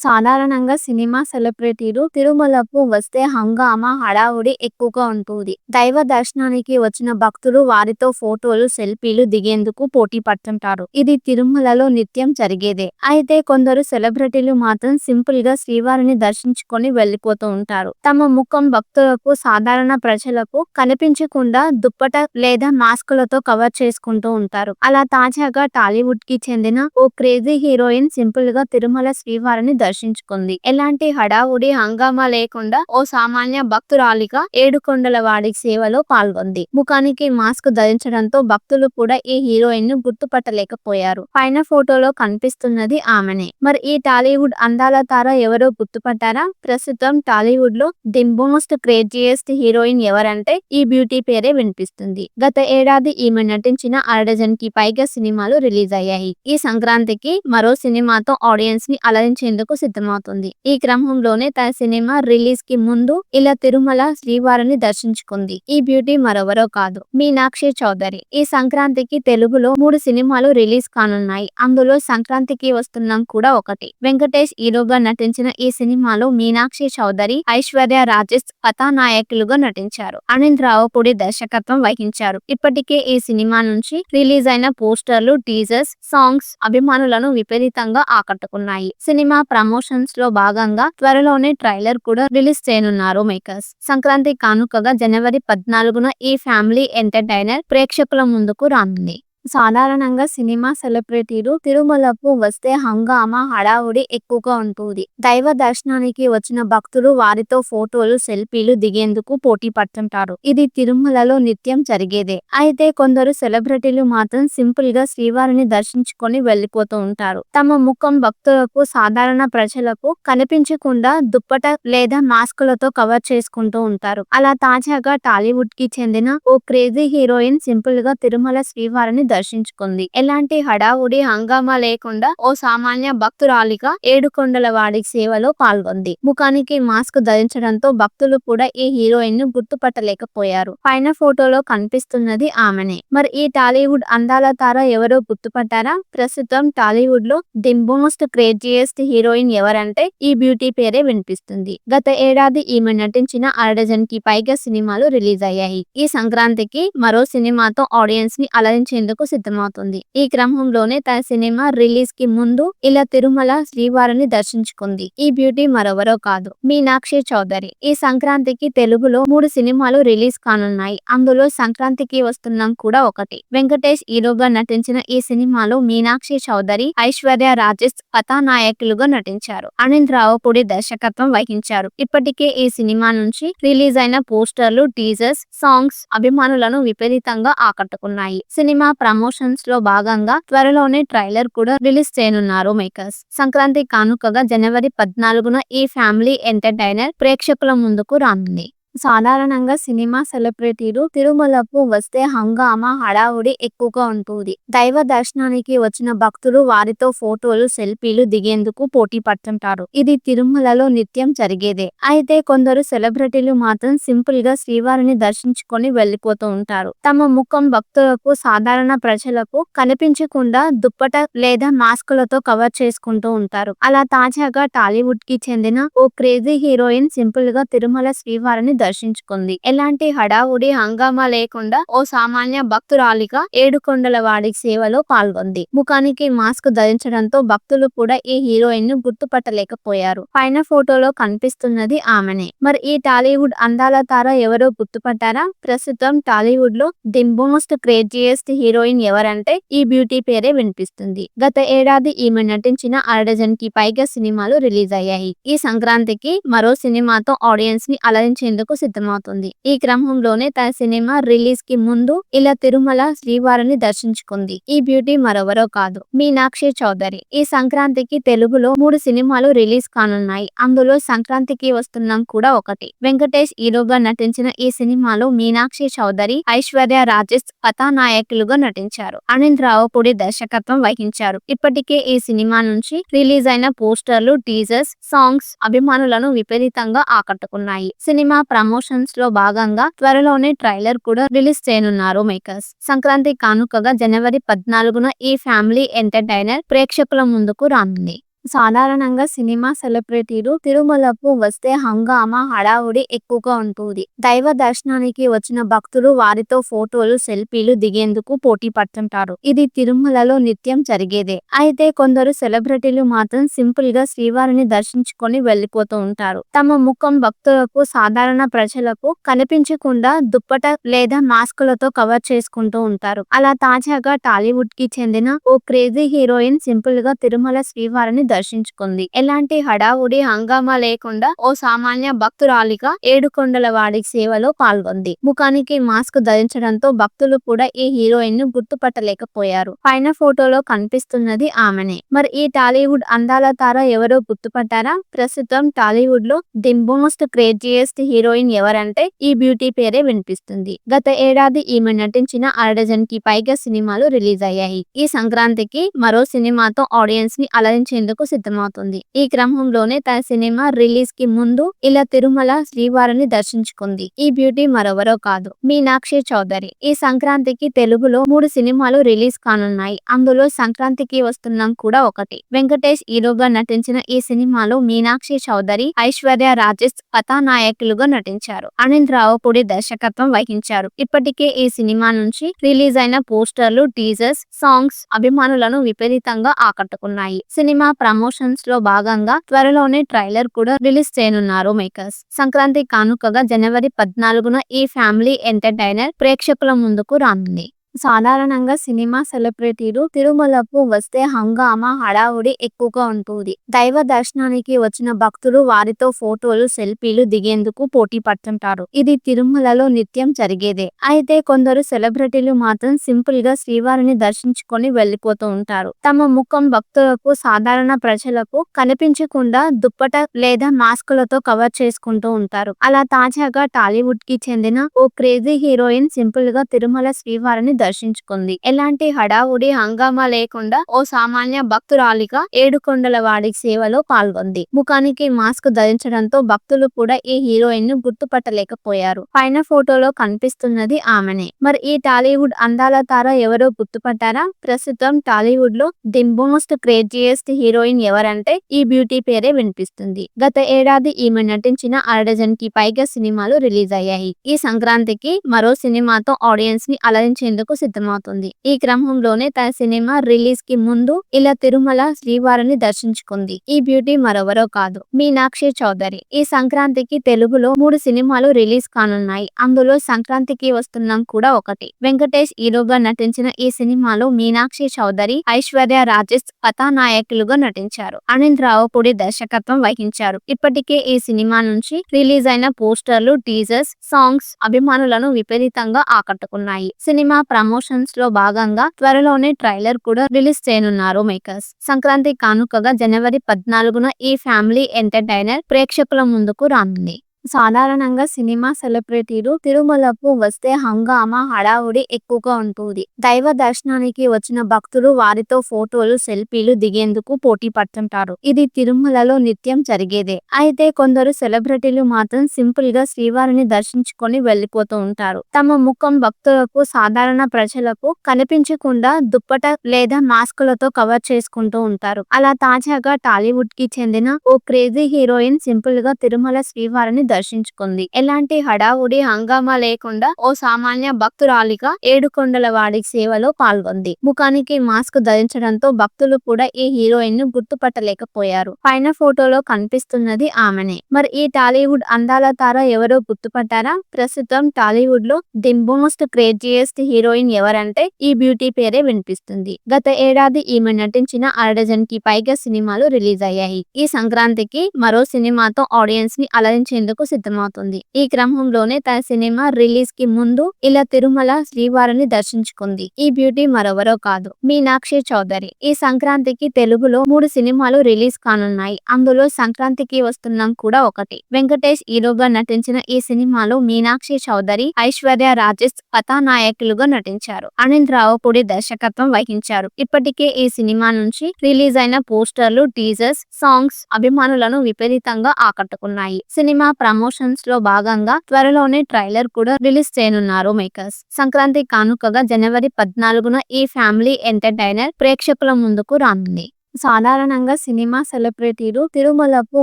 సాధారణంగా సినిమా సెలబ్రిటీలు తిరుమలకు వస్తే హంగామా, హడావుడి ఎక్కువగా ఉంటుంది. దైవ దర్శనానికి వచ్చిన భక్తులు వారితో ఫోటోలు, సెల్ఫీలు దిగేందుకు పోటీ పడుతుంటారు. ఇది తిరుమలలో నిత్యం జరిగేదే. అయితే కొందరు సెలబ్రిటీలు మాత్రం సింపుల్ గా శ్రీవారిని దర్శించుకొని వెళ్లిపోతూ ఉంటారు. తమ ముఖం భక్తులకు, సాధారణ ప్రజలకు కనిపించకుండా దుప్పట లేదా మాస్కులతో కవర్ చేసుకుంటూ ఉంటారు. అలా తాజాగా టాలీవుడ్ కి చెందిన ఓ క్రేజీ హీరోయిన్ సింపుల్ గా తిరుమల శ్రీవారిని దర్శించుకుంది. ఎలాంటి హడావుడి, హంగామా లేకుండా ఓ సామాన్య భక్తురాలిగా ఏడుకొండల వాడి సేవలో పాల్గొంది. ముఖానికి మాస్క్ ధరించడంతో భక్తులు కూడా ఈ హీరోయిన్ ను గుర్తుపట్టలేకపోయారు. పైన ఫోటోలో కనిపిస్తున్నది ఆమెనే. మరి ఈ టాలీవుడ్ అందాల తార ఎవరో గుర్తుపట్టారా? ప్రస్తుతం టాలీవుడ్ లో ది మోస్ట్ క్రేజియస్ట్ హీరోయిన్ ఎవరంటే ఈ బ్యూటీ పేరే వినిపిస్తుంది. గత ఏడాది ఈమె నటించిన అరడజన్ కి పైగా సినిమాలు రిలీజ్ అయ్యాయి. ఈ సంక్రాంతికి మరో సినిమాతో ఆడియన్స్ ని అలరించేందుకు సిద్ధమవుతుంది. ఈ క్రమంలోనే తన సినిమా రిలీజ్ కి ముందు ఇలా తిరుమల శ్రీవారిని దర్శించుకుంది. ఈ బ్యూటీ మరెవరో కాదు, మీనాక్షి చౌదరి. ఈ సంక్రాంతికి తెలుగులో 3 సినిమాలు రిలీజ్ కానున్నాయి. అందులో సంక్రాంతికి వస్తున్నాం కూడా ఒకటి. వెంకటేష్ హీరోగా నటించిన ఈ సినిమాలో మీనాక్షి చౌదరి, ఐశ్వర్య రాజేష్ కథానాయకులుగా నటించారు. అనిల్ రావుపూడి దర్శకత్వం వహించారు. ఇప్పటికే ఈ సినిమా నుంచి రిలీజ్ అయిన పోస్టర్లు, టీజర్స్, సాంగ్స్ అభిమానులను విపరీతంగా ఆకట్టుకున్నాయి. సినిమా ప్రమోషన్స్ లో భాగంగా త్వరలోనే ట్రైలర్ కూడా రిలీజ్ చేయనున్నారు మేకర్స్. సంక్రాంతి కానుకగా జనవరి 14న ఈ ఫ్యామిలీ ఎంటర్టైనర్ ప్రేక్షకుల ముందుకు రానుంది. సాధారణంగా సినిమా సెలబ్రిటీలు తిరుమలకు వస్తే హంగామా, హడావుడి ఎక్కువగా ఉంటుంది. దైవ దర్శనానికి వచ్చిన భక్తులు వారితో ఫోటోలు, సెల్ఫీలు దిగేందుకు పోటీ పడుతుంటారు. ఇది తిరుమలలో నిత్యం జరిగేదే. అయితే కొందరు సెలబ్రిటీలు మాత్రం సింపుల్ గా శ్రీవారిని దర్శించుకొని వెళ్లిపోతూ ఉంటారు. తమ ముఖం భక్తులకు, సాధారణ ప్రజలకు కనిపించకుండా దుప్పట లేదా మాస్కులతో కవర్ చేసుకుంటూ ఉంటారు. అలా తాజాగా టాలీవుడ్ కి చెందిన ఓ క్రేజీ హీరోయిన్ సింపుల్ గా తిరుమల శ్రీవారిని దర్శించుకుంది. ఎలాంటి హడావుడి, హంగామా లేకుండా ఓ సామాన్య భక్తురాలిగా ఏడుకొండల వాడి సేవలో పాల్గొంది. ముఖానికి మాస్క్ ధరించడంతో భక్తులు కూడా ఈ హీరోయిన్ ను గుర్తుపట్టలేకపోయారు. పైన ఫోటోలో కనిపిస్తున్నది ఆమెనే. మరి ఈ టాలీవుడ్ అందాల తార ఎవరో గుర్తుపట్టారా? ప్రస్తుతం టాలీవుడ్ లో ది మోస్ట్ క్రేజియస్ట్ హీరోయిన్ ఎవరంటే ఈ బ్యూటీ పేరే వినిపిస్తుంది. గత ఏడాది ఈమె నటించిన అరడజన్ కి పైగా సినిమాలు రిలీజ్ అయ్యాయి. ఈ సంక్రాంతికి మరో సినిమాతో ఆడియన్స్ ని అలరించేందుకు సిద్ధమవుతుంది. ఈ క్రమంలోనే తన సినిమా రిలీజ్ కి ముందు ఇలా తిరుమల శ్రీవారిని దర్శించుకుంది. ఈ బ్యూటీ మరెవరో కాదు, మీనాక్షి చౌదరి. ఈ సంక్రాంతికి తెలుగులో 3 సినిమాలు రిలీజ్ కానున్నాయి. అందులో సంక్రాంతికి వస్తున్నాం కూడా ఒకటి. వెంకటేష్ హీరోగా నటించిన ఈ సినిమాలో మీనాక్షి చౌదరి, ఐశ్వర్య రాజేష్ కథానాయకులుగా నటించారు. అనిల్ రావుపూడి దర్శకత్వం వహించారు. ఇప్పటికే ఈ సినిమా నుంచి రిలీజ్ అయిన పోస్టర్లు, టీజర్స్, సాంగ్స్ అభిమానులను విపరీతంగా ఆకట్టుకున్నాయి. సినిమా ప్రమోషన్స్ లో భాగంగా త్వరలోనే ట్రైలర్ కూడా రిలీజ్ చేయనున్నారు మేకర్స్. సంక్రాంతి కానుకగా జనవరి 14న ఈ ఫ్యామిలీ ఎంటర్టైనర్ ప్రేక్షకుల ముందుకు రానుంది. సాధారణంగా సినిమా సెలబ్రిటీలు తిరుమలకు వస్తే హంగామా, హడావుడి ఎక్కువగా ఉంటుంది. దైవ దర్శనానికి వచ్చిన భక్తులు వారితో ఫోటోలు, సెల్ఫీలు దిగేందుకు పోటీ పడుతుంటారు. ఇది తిరుమలలో నిత్యం జరిగేదే. అయితే కొందరు సెలబ్రిటీలు మాత్రం సింపుల్ గా శ్రీవారిని దర్శించుకొని వెళ్లిపోతూ ఉంటారు. తమ ముఖం భక్తులకు, సాధారణ ప్రజలకు కనిపించకుండా దుప్పట లేదా మాస్కులతో కవర్ చేసుకుంటూ ఉంటారు. అలా తాజాగా టాలీవుడ్ కి చెందిన ఓ క్రేజీ హీరోయిన్ సింపుల్ గా తిరుమల శ్రీవారిని దర్శించుకుంది. ఎలాంటి హడావుడి, హంగామా లేకుండా ఓ సామాన్య భక్తురాలిగా ఏడుకొండల వాడి సేవలో పాల్గొంది. ముఖానికి మాస్క్ ధరించడంతో భక్తులు కూడా ఈ హీరోయిన్ ను గుర్తుపట్టలేకపోయారు. పైన ఫోటోలో కనిపిస్తున్నది ఆమెనే. మరి ఈ టాలీవుడ్ అందాల తార ఎవరో గుర్తుపట్టారా? ప్రస్తుతం టాలీవుడ్ లో ది మోస్ట్ క్రేజియస్ట్ హీరోయిన్ ఎవరంటే ఈ బ్యూటీ పేరే వినిపిస్తుంది. గత ఏడాది ఈమె నటించిన అరడజన్ కి పైగా సినిమాలు రిలీజ్ అయ్యాయి. ఈ సంక్రాంతికి మరో సినిమాతో ఆడియన్స్ ని అలరించేందుకు సిద్ధమవుతుంది. ఈ క్రమంలోనే తన సినిమా రిలీజ్ కి ముందు ఇలా తిరుమల శ్రీవారిని దర్శించుకుంది. ఈ బ్యూటీ మరెవరో కాదు, మీనాక్షి చౌదరి. ఈ సంక్రాంతికి తెలుగులో 3 సినిమాలు రిలీజ్ కానున్నాయి. అందులో సంక్రాంతికి వస్తున్నాం కూడా ఒకటి. వెంకటేష్ హీరోగా నటించిన ఈ సినిమాలో మీనాక్షి చౌదరి, ఐశ్వర్య రాజేష్ కథానాయకులుగా నటించారు. అనిల్ రావుపూడి దర్శకత్వం వహించారు. ఇప్పటికే ఈ సినిమా నుంచి రిలీజ్ అయిన పోస్టర్లు, టీజర్స్, సాంగ్స్ అభిమానులను విపరీతంగా ఆకట్టుకున్నాయి. సినిమా ప్రమోషన్స్ లో భాగంగా త్వరలోనే ట్రైలర్ కూడా రిలీజ్ చేయనున్నారు మేకర్స్. సంక్రాంతి కానుకగా జనవరి 14న ఈ ఫ్యామిలీ ఎంటర్టైనర్ ప్రేక్షకుల ముందుకు రానుంది. సాధారణంగా సినిమా సెలబ్రిటీలు తిరుమలకు వస్తే హంగామా, హడావుడి ఎక్కువగా ఉంటుంది. దైవ దర్శనానికి వచ్చిన భక్తులు వారితో ఫోటోలు, సెల్ఫీలు దిగేందుకు పోటీ పడుతుంటారు. ఇది తిరుమలలో నిత్యం జరిగేదే. అయితే కొందరు సెలబ్రిటీలు మాత్రం సింపుల్ గా శ్రీవారిని దర్శించుకొని వెళ్లిపోతూ ఉంటారు. తమ ముఖం భక్తులకు, సాధారణ ప్రజలకు కనిపించకుండా దుప్పట లేదా మాస్కులతో కవర్ చేసుకుంటూ ఉంటారు. అలా తాజాగా టాలీవుడ్ కి చెందిన ఓ క్రేజీ హీరోయిన్ సింపుల్ గా తిరుమల శ్రీవారిని దర్శించుకుంది. ఎలాంటి హడావుడి, హంగామా లేకుండా ఓ సామాన్య భక్తురాలిగా ఏడుకొండలవాడి సేవలో పాల్గొంది. ముఖానికి మాస్క్ ధరించడంతో భక్తులు కూడా ఈ హీరోయిన్ ను గుర్తుపట్టలేకపోయారు. పైన ఫోటోలో కనిపిస్తున్నది ఆమెనే. మరి ఈ టాలీవుడ్ అందాల తార ఎవరో గుర్తుపట్టారా? ప్రస్తుతం టాలీవుడ్ లో ది మోస్ట్ క్రేజియస్ట్ హీరోయిన్ ఎవరంటే ఈ బ్యూటీ పేరే వినిపిస్తుంది. గత ఏడాది ఈమె నటించిన అరడజన్ కి పైగా సినిమాలు రిలీజ్ అయ్యాయి. ఈ సంక్రాంతికి మరో సినిమాతో ఆడియన్స్ ని అలరించేందుకు సిద్ధమవుతుంది. ఈ క్రమంలోనే తన సినిమా రిలీజ్ కి ముందు ఇలా తిరుమల శ్రీవారిని దర్శించుకుంది. ఈ బ్యూటీ మరెవరో కాదు, మీనాక్షి చౌదరి. ఈ సంక్రాంతికి తెలుగులో 3 సినిమాలు రిలీజ్ కానున్నాయి. అందులో సంక్రాంతికి వస్తున్నాం కూడా ఒకటి. వెంకటేష్ హీరోగా నటించిన ఈ సినిమాలో మీనాక్షి చౌదరి, ఐశ్వర్య రాజేష్ కథానాయకులుగా నటించారు. అనిల్ రావుపూడి దర్శకత్వం వహించారు. ఇప్పటికే ఈ సినిమా నుంచి రిలీజ్ అయిన పోస్టర్లు, టీజర్స్, సాంగ్స్ అభిమానులను విపరీతంగా ఆకట్టుకున్నాయి. సినిమా ప్రమోషన్స్ లో భాగంగా త్వరలోనే ట్రైలర్ కూడా రిలీజ్ చేయనున్నారు మేకర్స్. సంక్రాంతి కానుకగా జనవరి 14న ఈ ఫ్యామిలీ ఎంటర్టైనర్ ప్రేక్షకుల ముందుకు రానుంది. సాధారణంగా సినిమా సెలబ్రిటీలు తిరుమలకు వస్తే హంగామా, హడావుడి ఎక్కువగా ఉంటుంది. దైవ దర్శనానికి వచ్చిన భక్తులు వారితో ఫోటోలు, సెల్ఫీలు దిగేందుకు పోటీ పడుతుంటారు. ఇది తిరుమలలో నిత్యం జరిగేదే. అయితే కొందరు సెలబ్రిటీలు మాత్రం సింపుల్ గా శ్రీవారిని దర్శించుకొని వెళ్లిపోతూ ఉంటారు. తమ ముఖం భక్తులకు, సాధారణ ప్రజలకు కనిపించకుండా దుప్పట లేదా మాస్కులతో కవర్ చేసుకుంటూ ఉంటారు. అలా తాజాగా టాలీవుడ్ కి చెందిన ఓ క్రేజీ హీరోయిన్ సింపుల్ గా తిరుమల శ్రీవారిని దర్శించుకుంది. ఎలాంటి హడావుడి, హంగామా లేకుండా ఓ సామాన్య భక్తురాలిగా ఏడుకొండలవాడి సేవలో పాల్గొంది. ముఖానికి మాస్క్ ధరించడంతో భక్తులు కూడా ఈ హీరోయిన్ ను గుర్తుపట్టలేకపోయారు. పైన ఫోటోలో కనిపిస్తున్నది ఆమెనే. మరి ఈ టాలీవుడ్ అందాల తార ఎవరో గుర్తుపట్టారా? ప్రస్తుతం టాలీవుడ్ లో ది మోస్ట్ క్రేజియస్ట్ హీరోయిన్ ఎవరంటే ఈ బ్యూటీ పేరే వినిపిస్తుంది. గత ఏడాది ఈమె నటించిన అరడజన్ కి పైగా సినిమాలు రిలీజ్ అయ్యాయి. ఈ సంక్రాంతికి మరో సినిమాతో ఆడియన్స్ ని అలరించేందుకు సిద్ధమవుతుంది. ఈ క్రమంలోనే తన సినిమా రిలీజ్ కి ముందు ఇలా తిరుమల శ్రీవారిని దర్శించుకుంది. ఈ బ్యూటీ మరెవరో కాదు, మీనాక్షి చౌదరి. ఈ సంక్రాంతికి తెలుగులో 3 సినిమాలు రిలీజ్ కానున్నాయి. అందులో సంక్రాంతికి వస్తున్నాం కూడా ఒకటి. వెంకటేష్ హీరోగా నటించిన ఈ సినిమాలో మీనాక్షి చౌదరి, ఐశ్వర్య రాజేష్ కథానాయకులుగా నటించారు. అనిల్ రావుపూడి దర్శకత్వం వహించారు. ఇప్పటికే ఈ సినిమా నుంచి రిలీజ్ అయిన పోస్టర్లు, టీజర్స్, సాంగ్స్ అభిమానులను విపరీతంగా ఆకట్టుకున్నాయి. సినిమా ప్రమోషన్స్ లో భాగంగా త్వరలోనే ట్రైలర్ కూడా రిలీజ్ చేయనున్నారు మేకర్స్. సంక్రాంతి కానుకగా జనవరి 14న ఈ ఫ్యామిలీ ఎంటర్టైనర్ ప్రేక్షకుల ముందుకు రానుంది. సాధారణంగా సినిమా సెలబ్రిటీలు తిరుమలకు వస్తే హంగామా, హడావుడి ఎక్కువగా ఉంటుంది. దైవ దర్శనానికి వచ్చిన భక్తులు వారితో ఫోటోలు, సెల్ఫీలు దిగేందుకు పోటీ పడుతుంటారు. ఇది తిరుమలలో నిత్యం జరిగేదే. అయితే కొందరు సెలబ్రిటీలు మాత్రం సింపుల్ గా శ్రీవారిని దర్శించుకొని వెళ్లిపోతూ ఉంటారు. తమ ముఖం భక్తులకు, సాధారణ ప్రజలకు కనిపించకుండా దుప్పట లేదా మాస్కులతో కవర్ చేసుకుంటూ ఉంటారు. అలా తాజాగా టాలీవుడ్ కి చెందిన ఓ క్రేజీ హీరోయిన్ సింపుల్ గా తిరుమల శ్రీవారిని దర్శించుకుంది. ఎలాంటి హడావుడి, హంగామా లేకుండా ఓ సామాన్య భక్తురాలిగా ఏడుకొండలవాడి సేవలో పాల్గొంది. ముఖానికి మాస్క్ ధరించడంతో భక్తులు కూడా ఈ హీరోయిన్ ను గుర్తుపట్టలేకపోయారు. పైన ఫోటోలో కనిపిస్తున్నది ఆమెనే. మరి ఈ టాలీవుడ్ అందాల తార ఎవరో గుర్తుపట్టారా? ప్రస్తుతం టాలీవుడ్ లో ది మోస్ట్ క్రేజియస్ట్ హీరోయిన్ ఎవరంటే ఈ బ్యూటీ పేరే వినిపిస్తుంది. గత ఏడాది ఈమె నటించిన అరడజన్ కి పైగా సినిమాలు రిలీజ్ అయ్యాయి. ఈ సంక్రాంతికి మరో సినిమాతో ఆడియన్స్ ని అలరించేందుకు సిద్ధమవుతుంది. ఈ క్రమంలోనే తన సినిమా రిలీజ్ కి ముందు ఇలా తిరుమల శ్రీవారిని దర్శించుకుంది. ఈ బ్యూటీ మరెవరో కాదు, మీనాక్షి చౌదరి. ఈ సంక్రాంతికి తెలుగులో 3 సినిమాలు రిలీజ్ కానున్నాయి. అందులో సంక్రాంతికి వస్తున్నాం కూడా ఒకటి. వెంకటేష్ హీరోగా నటించిన ఈ సినిమాలో మీనాక్షి చౌదరి, ఐశ్వర్య రాజేష్ కథానాయకులుగా నటించారు. అనిల్ రావుపూడి దర్శకత్వం వహించారు. ఇప్పటికే ఈ సినిమా నుంచి రిలీజ్ అయిన పోస్టర్లు, టీజర్స్, సాంగ్స్ అభిమానులను విపరీతంగా ఆకట్టుకున్నాయి. సినిమా ప్రమోషన్స్ లో భాగంగా త్వరలోనే ట్రైలర్ కూడా రిలీజ్ చేయనున్నారు మేకర్స్. సంక్రాంతి కానుకగా జనవరి 14న ఈ ఫ్యామిలీ ఎంటర్టైనర్ ప్రేక్షకుల ముందుకు రానుంది. సాధారణంగా సినిమా సెలబ్రిటీలు తిరుమలకు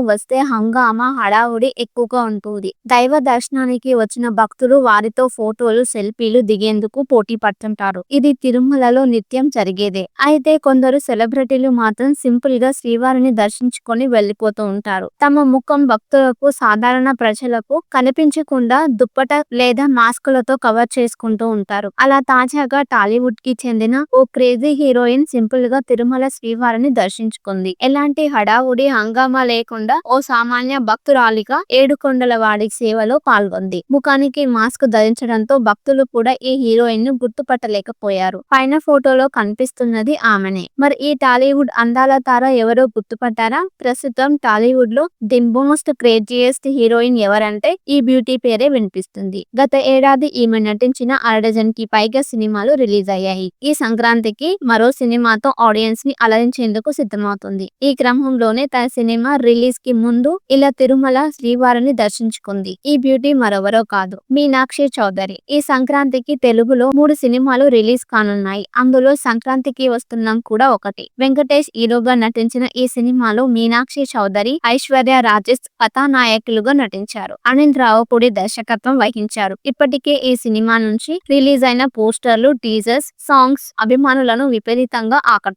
వస్తే హంగామా హడావుడి ఎక్కువగా ఉంటుంది. దైవ దర్శనానికి వచ్చిన భక్తులు వారితో ఫోటోలు సెల్ఫీలు దిగేందుకు పోటీ పడుతుంటారు. ఇది తిరుమలలో నిత్యం జరిగేదే. అయితే కొందరు సెలబ్రిటీలు మాత్రం సింపుల్ గా శ్రీవారిని దర్శించుకొని వెళ్లిపోతూ ఉంటారు. తమ ముఖం భక్తులకు సాధారణ ప్రజలకు కనిపించకుండా దుప్పట లేదా మాస్కులతో కవర్ చేసుకుంటూ ఉంటారు. అలా తాజాగా టాలీవుడ్ కి చెందిన ఓ క్రేజీ హీరోయిన్ సింపుల్ గా తిరుమల శ్రీవారిని దర్శించుకుంది. ఎలాంటి హడావుడి హంగామా లేకుండా ఓ సామాన్య భక్తురాలిగా ఏడుకొండలవాడి సేవలో పాల్గొంది. ముఖానికి మాస్క్ ధరించడంతో భక్తులు కూడా ఈ హీరోయిన్ ను గుర్తుపట్టలేకపోయారు. పైన ఫోటోలో కనిపిస్తున్నది ఆమెనే. మరి ఈ టాలీవుడ్ అందాల తార ఎవరో గుర్తుపట్టారా? ప్రస్తుతం టాలీవుడ్ లో ది మోస్ట్ క్రేజియస్ట్ హీరోయిన్ ఎవరంటే ఈ బ్యూటీ పేరే వినిపిస్తుంది. గత ఏడాది ఈమె నటించిన అరడజన్ కి పైగా సినిమాలు రిలీజ్ అయ్యాయి. ఈ సంక్రాంతికి మరో సినిమాతో ఆడియన్స్ ని అలరించేందుకు సిద్ధమవుతుంది. ఈ క్రమంలోనే తన సినిమా రిలీజ్ కి ముందు ఇలా తిరుమల శ్రీవారిని దర్శించుకుంది. ఈ బ్యూటీ మరెవరో కాదు, మీనాక్షి చౌదరి. ఈ సంక్రాంతికి తెలుగులో 3 సినిమాలు రిలీజ్ కానున్నాయి. అందులో సంక్రాంతికి వస్తున్నాం కూడా ఒకటి. వెంకటేష్ హీరోగా నటించిన ఈ సినిమాలో మీనాక్షి చౌదరి, ఐశ్వర్య రాజేష్ కథానాయకులుగా నటించారు. అనిల్ రావుపూడి దర్శకత్వం వహించారు. ఇప్పటికే ఈ సినిమా నుంచి రిలీజ్ అయిన పోస్టర్లు, టీజర్స్, సాంగ్స్ అభిమానులను విపరీతంగా ఆకట్టుకున్నాయి.